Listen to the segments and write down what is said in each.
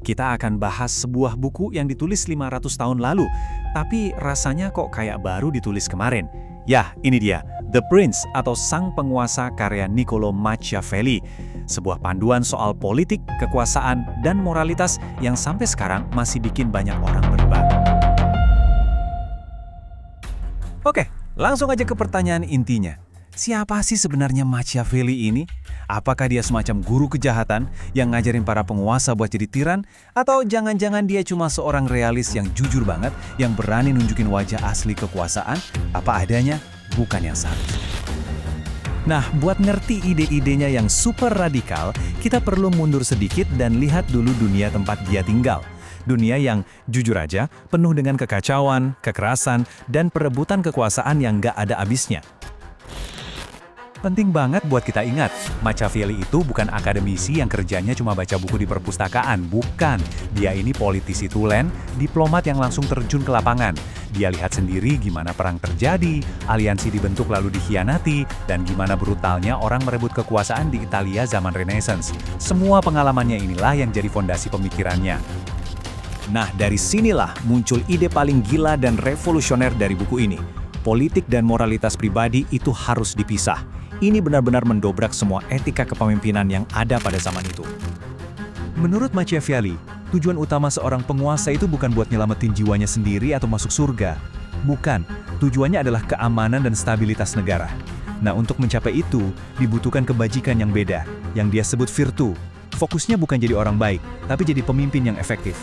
kita akan bahas sebuah buku yang ditulis 500 tahun lalu, tapi rasanya kok kayak baru ditulis kemarin. Yah, ini dia, The Prince atau Sang Penguasa karya Niccolo Machiavelli. Sebuah panduan soal politik, kekuasaan, dan moralitas yang sampai sekarang masih bikin banyak orang berdebat. Oke, langsung aja ke pertanyaan intinya. Siapa sih sebenarnya Machiavelli ini? Apakah dia semacam guru kejahatan yang ngajarin para penguasa buat jadi tiran? Atau jangan-jangan dia cuma seorang realis yang jujur banget, yang berani nunjukin wajah asli kekuasaan? Apa adanya, bukan yang seharusnya. Nah, buat ngerti ide-idenya yang super radikal, kita perlu mundur sedikit dan lihat dulu dunia tempat dia tinggal. Dunia yang, jujur aja, penuh dengan kekacauan, kekerasan, dan perebutan kekuasaan yang gak ada habisnya. Penting banget buat kita ingat, Machiavelli itu bukan akademisi yang kerjanya cuma baca buku di perpustakaan, bukan. Dia ini politisi tulen, diplomat yang langsung terjun ke lapangan. Dia lihat sendiri gimana perang terjadi, aliansi dibentuk lalu dikhianati, dan gimana brutalnya orang merebut kekuasaan di Italia zaman Renaissance. Semua pengalamannya inilah yang jadi fondasi pemikirannya. Nah, dari sinilah muncul ide paling gila dan revolusioner dari buku ini. Politik dan moralitas pribadi itu harus dipisah. Ini benar-benar mendobrak semua etika kepemimpinan yang ada pada zaman itu. Menurut Machiavelli, tujuan utama seorang penguasa itu bukan buat nyelamatin jiwanya sendiri atau masuk surga. Bukan, tujuannya adalah keamanan dan stabilitas negara. Nah, untuk mencapai itu, dibutuhkan kebajikan yang beda, yang dia sebut virtu. Fokusnya bukan jadi orang baik, tapi jadi pemimpin yang efektif.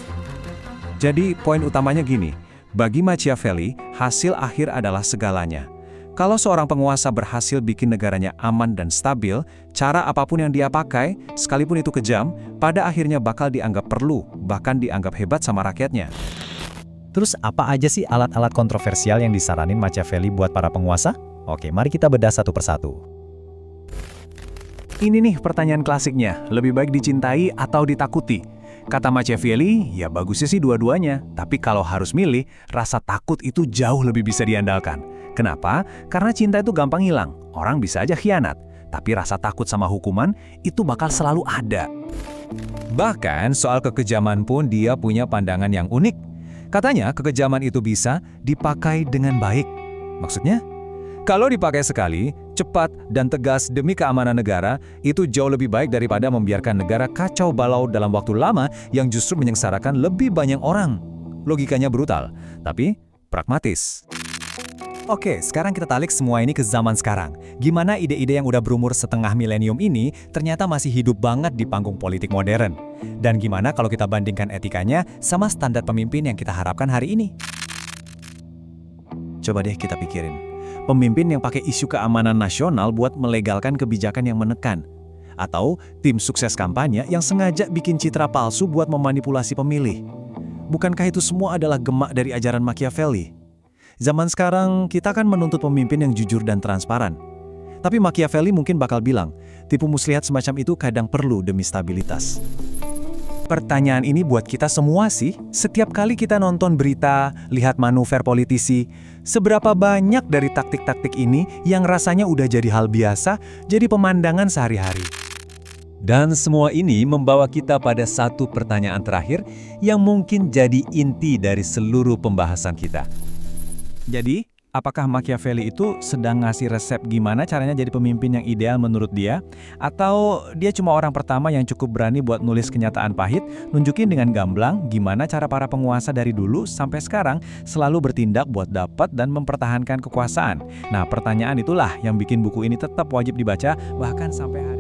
Jadi, poin utamanya gini, bagi Machiavelli, hasil akhir adalah segalanya. Kalau seorang penguasa berhasil bikin negaranya aman dan stabil, cara apapun yang dia pakai, sekalipun itu kejam, pada akhirnya bakal dianggap perlu, bahkan dianggap hebat sama rakyatnya. Terus apa aja sih alat-alat kontroversial yang disaranin Machiavelli buat para penguasa? Oke, mari kita bedah satu persatu. Ini nih pertanyaan klasiknya, lebih baik dicintai atau ditakuti? Kata Machiavelli, ya bagusnya sih dua-duanya. Tapi kalau harus milih, rasa takut itu jauh lebih bisa diandalkan. Kenapa? Karena cinta itu gampang hilang. Orang bisa aja khianat. Tapi rasa takut sama hukuman itu bakal selalu ada. Bahkan soal kekejaman pun dia punya pandangan yang unik. Katanya kekejaman itu bisa dipakai dengan baik. Maksudnya? Kalau dipakai sekali, cepat dan tegas demi keamanan negara, itu jauh lebih baik daripada membiarkan negara kacau balau dalam waktu lama yang justru menyengsarakan lebih banyak orang. Logikanya brutal, tapi pragmatis. Oke, sekarang kita tarik semua ini ke zaman sekarang. Gimana ide-ide yang udah berumur setengah milenium ini ternyata masih hidup banget di panggung politik modern? Dan gimana kalau kita bandingkan etikanya sama standar pemimpin yang kita harapkan hari ini? Coba deh kita pikirin. Pemimpin yang pakai isu keamanan nasional buat melegalkan kebijakan yang menekan. Atau tim sukses kampanye yang sengaja bikin citra palsu buat memanipulasi pemilih. Bukankah itu semua adalah gemak dari ajaran Machiavelli? Zaman sekarang, kita kan menuntut pemimpin yang jujur dan transparan. Tapi Machiavelli mungkin bakal bilang, tipu muslihat semacam itu kadang perlu demi stabilitas. Pertanyaan ini buat kita semua sih, setiap kali kita nonton berita, lihat manuver politisi, seberapa banyak dari taktik-taktik ini yang rasanya udah jadi hal biasa, jadi pemandangan sehari-hari. Dan semua ini membawa kita pada satu pertanyaan terakhir yang mungkin jadi inti dari seluruh pembahasan kita. Jadi, apakah Machiavelli itu sedang ngasih resep gimana caranya jadi pemimpin yang ideal menurut dia? Atau dia cuma orang pertama yang cukup berani buat nulis kenyataan pahit, nunjukin dengan gamblang gimana cara para penguasa dari dulu sampai sekarang selalu bertindak buat dapat dan mempertahankan kekuasaan? Nah, pertanyaan itulah yang bikin buku ini tetap wajib dibaca bahkan sampai hari ini.